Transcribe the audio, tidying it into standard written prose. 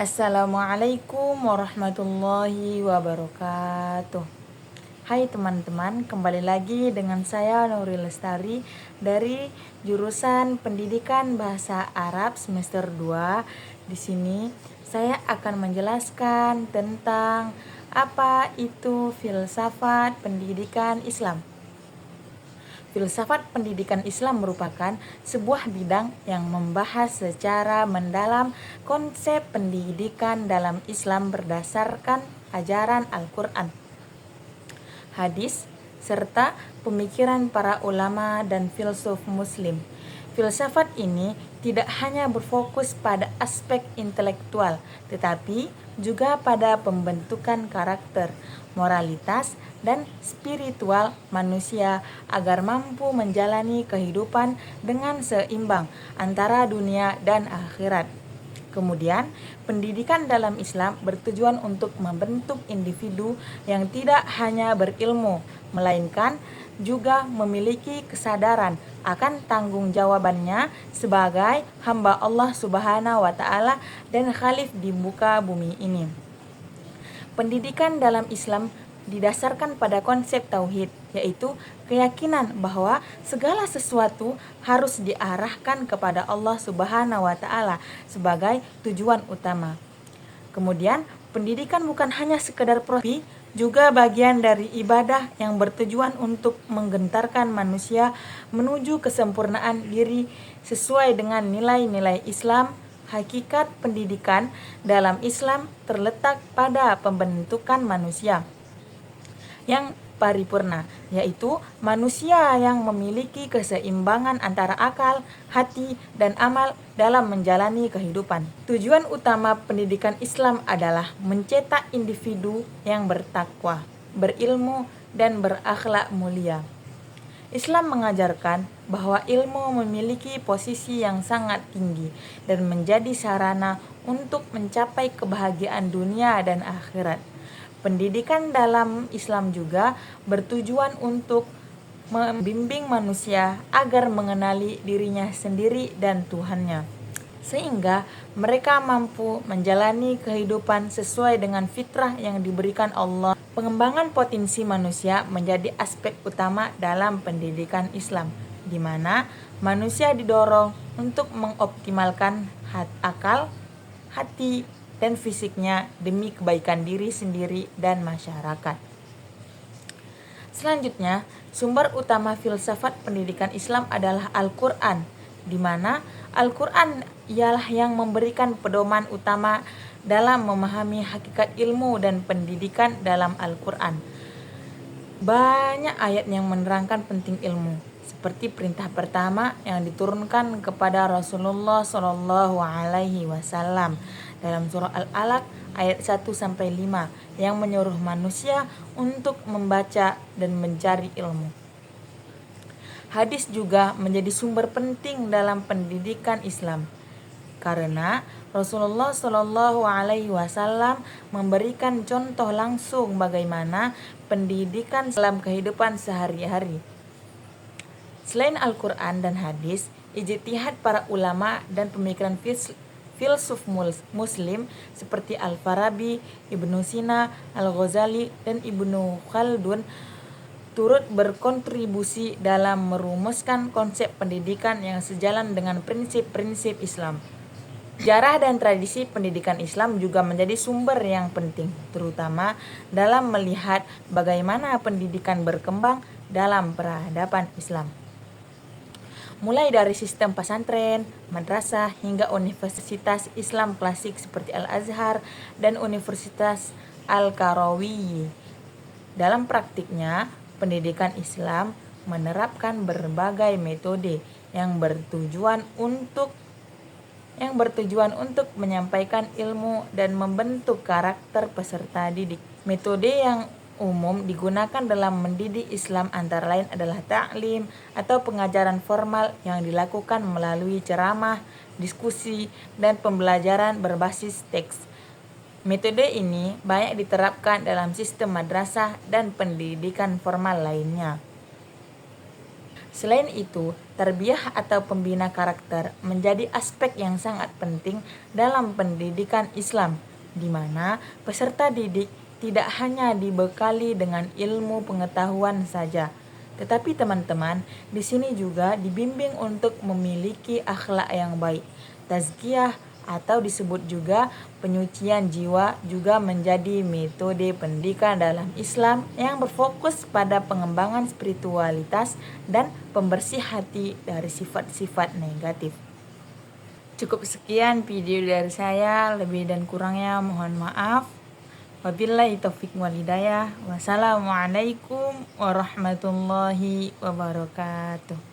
Assalamualaikum warahmatullahi wabarakatuh. Hai teman-teman, kembali lagi dengan saya Nuril Lestari dari jurusan Pendidikan Bahasa Arab semester 2. Di sini saya akan menjelaskan tentang apa itu filsafat pendidikan Islam. Filsafat pendidikan Islam merupakan sebuah bidang yang membahas secara mendalam konsep pendidikan dalam Islam berdasarkan ajaran Al-Quran, hadis, serta pemikiran para ulama dan filsuf muslim. Filsafat ini tidak hanya berfokus pada aspek intelektual, tetapi juga pada pembentukan karakter, moralitas, dan spiritual manusia agar mampu menjalani kehidupan dengan seimbang antara dunia dan akhirat. Kemudian, pendidikan dalam Islam bertujuan untuk membentuk individu yang tidak hanya berilmu, melainkan juga memiliki kesadaran akan tanggung jawabannya sebagai hamba Allah Subhanahu wa Ta'ala dan khalif di muka bumi ini. Pendidikan dalam Islam didasarkan pada konsep tauhid, yaitu keyakinan bahwa segala sesuatu harus diarahkan kepada Allah Subhanahu wa Ta'ala sebagai tujuan utama. Kemudian, pendidikan bukan hanya sekedar profesi, juga bagian dari ibadah yang bertujuan untuk menggentarkan manusia menuju kesempurnaan diri sesuai dengan nilai-nilai Islam. Hakikat pendidikan dalam Islam terletak pada pembentukan manusia yang paripurna, yaitu manusia yang memiliki keseimbangan antara akal, hati, dan amal dalam menjalani kehidupan. Tujuan utama pendidikan Islam adalah mencetak individu yang bertakwa, berilmu, dan berakhlak mulia. Islam mengajarkan bahwa ilmu memiliki posisi yang sangat tinggi dan menjadi sarana untuk mencapai kebahagiaan dunia dan akhirat. Pendidikan dalam Islam juga bertujuan untuk membimbing manusia agar mengenali dirinya sendiri dan Tuhannya, sehingga mereka mampu menjalani kehidupan sesuai dengan fitrah yang diberikan Allah. Pengembangan potensi manusia menjadi aspek utama dalam pendidikan Islam, di mana manusia didorong untuk mengoptimalkan akal, hati, dan fisiknya demi kebaikan diri sendiri dan masyarakat. Selanjutnya, sumber utama filsafat pendidikan Islam adalah Al-Quran, di mana Al-Quran ialah yang memberikan pedoman utama dalam memahami hakikat ilmu dan pendidikan dalam Al-Quran. Banyak ayat yang menerangkan penting ilmu, seperti perintah pertama yang diturunkan kepada Rasulullah SAW dalam surah Al-Alaq ayat 1-5 yang menyuruh manusia untuk membaca dan mencari ilmu. Hadis juga menjadi sumber penting dalam pendidikan Islam, karena Rasulullah SAW memberikan contoh langsung bagaimana pendidikan dalam kehidupan sehari-hari. Selain Al-Quran dan hadis, ijtihad para ulama dan pemikiran filsuf muslim seperti Al-Farabi, Ibnu Sina, Al-Ghazali, dan Ibnu Khaldun turut berkontribusi dalam merumuskan konsep pendidikan yang sejalan dengan prinsip-prinsip Islam. Sejarah dan tradisi pendidikan Islam juga menjadi sumber yang penting, terutama dalam melihat bagaimana pendidikan berkembang dalam peradaban Islam. Mulai dari sistem pesantren, madrasah, hingga universitas Islam klasik seperti Al-Azhar dan Universitas Al-Qarawiyyi. Dalam praktiknya, pendidikan Islam menerapkan berbagai metode yang bertujuan untuk menyampaikan ilmu dan membentuk karakter peserta didik. Metode yang umum digunakan dalam mendidik Islam antara lain adalah ta'lim atau pengajaran formal yang dilakukan melalui ceramah, diskusi, dan pembelajaran berbasis teks. Metode ini banyak diterapkan dalam sistem madrasah dan pendidikan formal lainnya. Selain itu, tarbiyah atau pembina karakter menjadi aspek yang sangat penting dalam pendidikan Islam, di mana peserta didik tidak hanya dibekali dengan ilmu pengetahuan saja, tetapi teman-teman di sini juga dibimbing untuk memiliki akhlak yang baik. Tazkiyah atau disebut juga penyucian jiwa juga menjadi metode pendidikan dalam Islam yang berfokus pada pengembangan spiritualitas dan pembersih hati dari sifat-sifat negatif. Cukup sekian video dari saya, lebih dan kurangnya mohon maaf. Wabillahi taufiq wal hidayah. Wassalamualaikum warahmatullahi wabarakatuh.